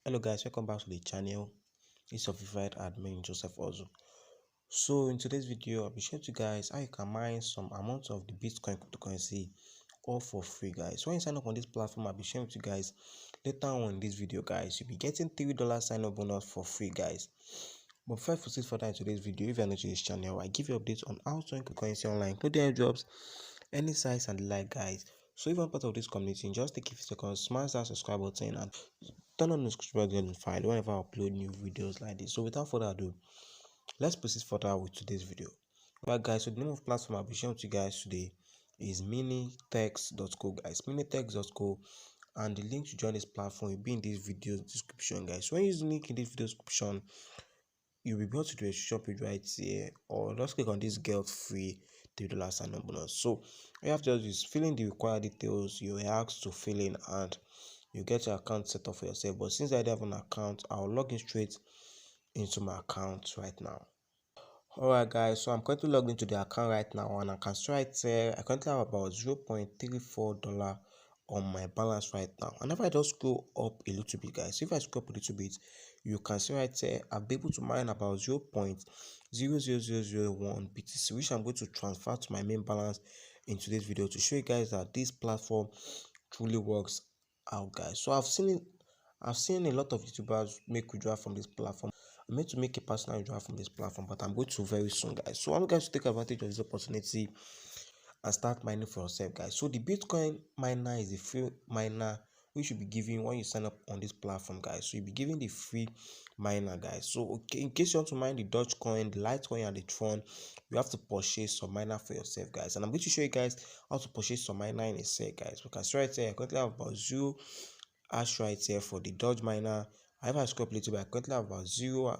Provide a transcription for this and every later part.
Hello guys, welcome back to the channel. It's your favorite admin Joseph Ozu. So in today's video, I'll be showing you guys how you can mine some amount of the Bitcoin cryptocurrency all for free, guys. So when you sign up on this platform, I'll be sharing with you guys later on in this video, guys. You'll be getting $3 sign up bonus for free, guys. But before I proceed further in today's video, if you're new to this channel, I give you updates on how to earn cryptocurrency online, including airdrops, any size and the like, guys. So if you're part of this community, just take a few seconds, smash that subscribe button and turn on the subscribe button and file whenever I upload new videos like this. So without further ado, let's proceed further with today's video. Alright guys, so the name of platform I'll be sharing with you guys today is minitex.co, guys. Minitex.co, and the link to join this platform will be in this video description, guys. So when you use the link in this video description, you'll be brought to the registration page right here, or just click on this get free $3 sign up bonus. So all you have to do is fill in the required details you are asked to fill in, and you get your account set up for yourself. But since I don't have an account, I'll log in straight into my account right now. Alright guys, so I'm currently logged into the account right now, and I can see right here I currently have about $0.34 on my balance right now. And if I just scroll up a little bit, guys, if I scroll up a little bit, you can see right here I'll be able to mine about 0.00001 BTC, which I'm going to transfer to my main balance in today's video to show you guys that this platform truly works out, guys. So I've seen a lot of YouTubers make withdrawal from this platform. I'm meant to make a personal withdrawal from this platform, but I'm going to very soon, guys. So I want you guys to take advantage of this opportunity and start mining for yourself, guys. So the Bitcoin miner is a free miner which you'll be giving when you sign up on this platform, guys. So you'll be giving the free miner, guys. So okay, in case you want to mine the Dogecoin, the Litecoin, and the Tron, you have to purchase some miner for yourself, guys. And I'm going to show you guys how to purchase some miner in a sec, guys. Because right here I currently have about 0 hash right here for the Doge miner. If I scroll up a little bit, I currently have about 0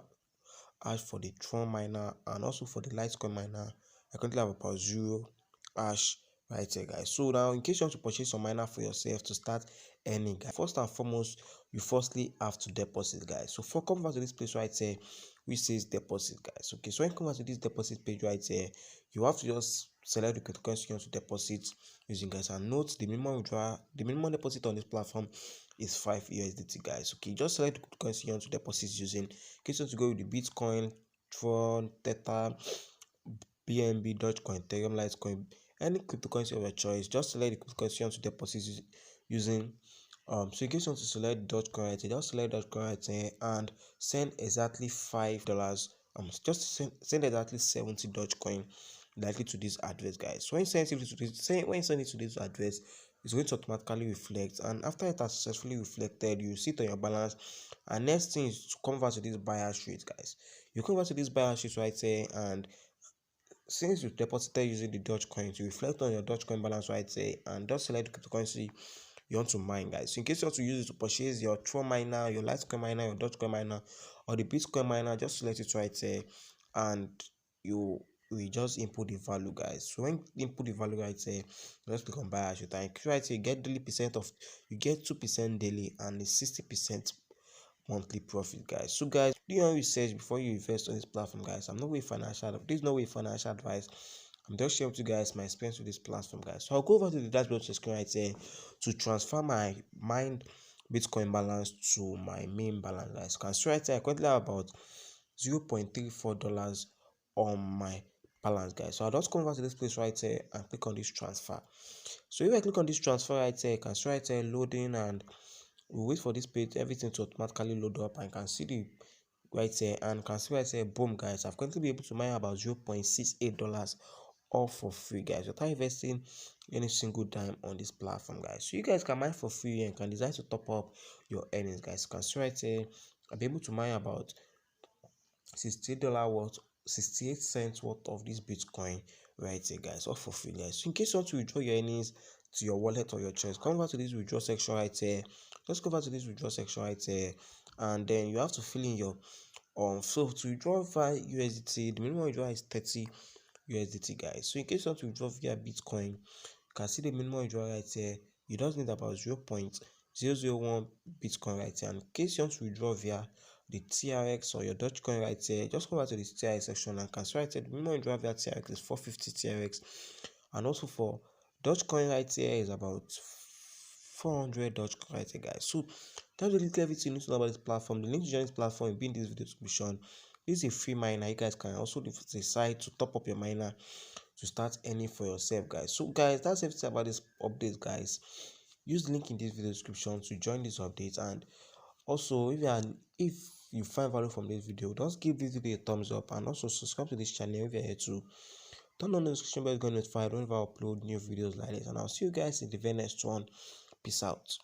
hash for the Tron miner, and also for the Litecoin miner I currently have about 0 hash right here, guys. So now in case you want to purchase some miner for yourself to start earning, guys, first and foremost you firstly have to deposit, guys. So for come back to this place right here which says deposit, guys. Okay, so when you come back to this deposit page right here, you have to just select the cryptocurrency you want to deposit using, guys. And note the minimum deposit on this platform is 5 USDT, guys. Okay, just select the cryptocurrency you want to deposit using. In case you want to go with the Bitcoin, Tron, Tether, BNB, Dogecoin, Ethereum, Litecoin, any cryptocurrency of your choice, just select the cryptocurrency you want to deposit using. So in case you want to select Dogecoin right here, just select Dogecoin right here and send exactly $5. Just send exactly 70 Dogecoin directly to this address, guys. So when you send it to this address, it's going to automatically reflect, and after it has successfully reflected, you see it on your balance. And next thing is to convert to this buyer sheet, guys. You convert to this buyer sheet right here, and since you deposited using the Dogecoin, you reflect on your Dogecoin balance right here and just select the cryptocurrency you want to mine, guys. So in case you want to use it to purchase your Tron miner, your Litecoin miner, your Dogecoin miner, or the Bitcoin miner, just select it right here and you will just input the value, guys. So when you input the value right here, just click on buy as you time right here, you get 2% daily and 60% monthly profit, guys. So guys, do your own research before you invest on this platform, guys. I'm not way financial advice. This is no way financial advice. I'm just sharing with you guys my experience with this platform, guys. So I'll go over to the dashboard screen right here to transfer my mined Bitcoin balance to my main balance, guys. Because right here I currently have about $0.34 on my balance, guys. So I'll just come over to this place right here and click on this transfer. So if I click on this transfer right here, you can see right here loading, and we'll wait for this page, everything to automatically load up, and you can see the right here, and you can see right here, boom, guys, I've currently been able to mine about $0.68 all for free, guys, without investing any single dime on this platform, guys. So you guys can mine for free and can decide to top up your earnings, guys. You can see right here I'll be able to mine about $68 worth, 68 cents worth of this Bitcoin right here, guys, all for free, guys. So in case you want to withdraw your earnings to your wallet or your choice, come over to this withdraw section right here. Just go over to this withdraw section right here, and then you have to fill in your so to withdraw via USDT, the minimum withdrawal is 30 USDT, guys. So in case you want to withdraw via Bitcoin, you can see the minimum withdrawal right here. You just need about 0.001 Bitcoin right here. And in case you want to withdraw via the TRX or your Dogecoin right here, just come back to the TRX section and can see right here the minimum withdrawal via TRX is 450 TRX, and also for Dogecoin right here is about 400 Dogecoin right here, guys. So That's really everything you need to know about this platform. The link to join this platform will be in this video description. This is a free miner. You guys can also decide to top up your miner to start earning for yourself, guys. So guys, that's everything about this update, guys. Use the link in this video description to join this update. And also, if you find value from this video, just give this video a thumbs up, and also subscribe to this channel if you're here to turn on the notification bell to get notified whenever I upload new videos like this. And I'll see you guys in the very next one. Peace out.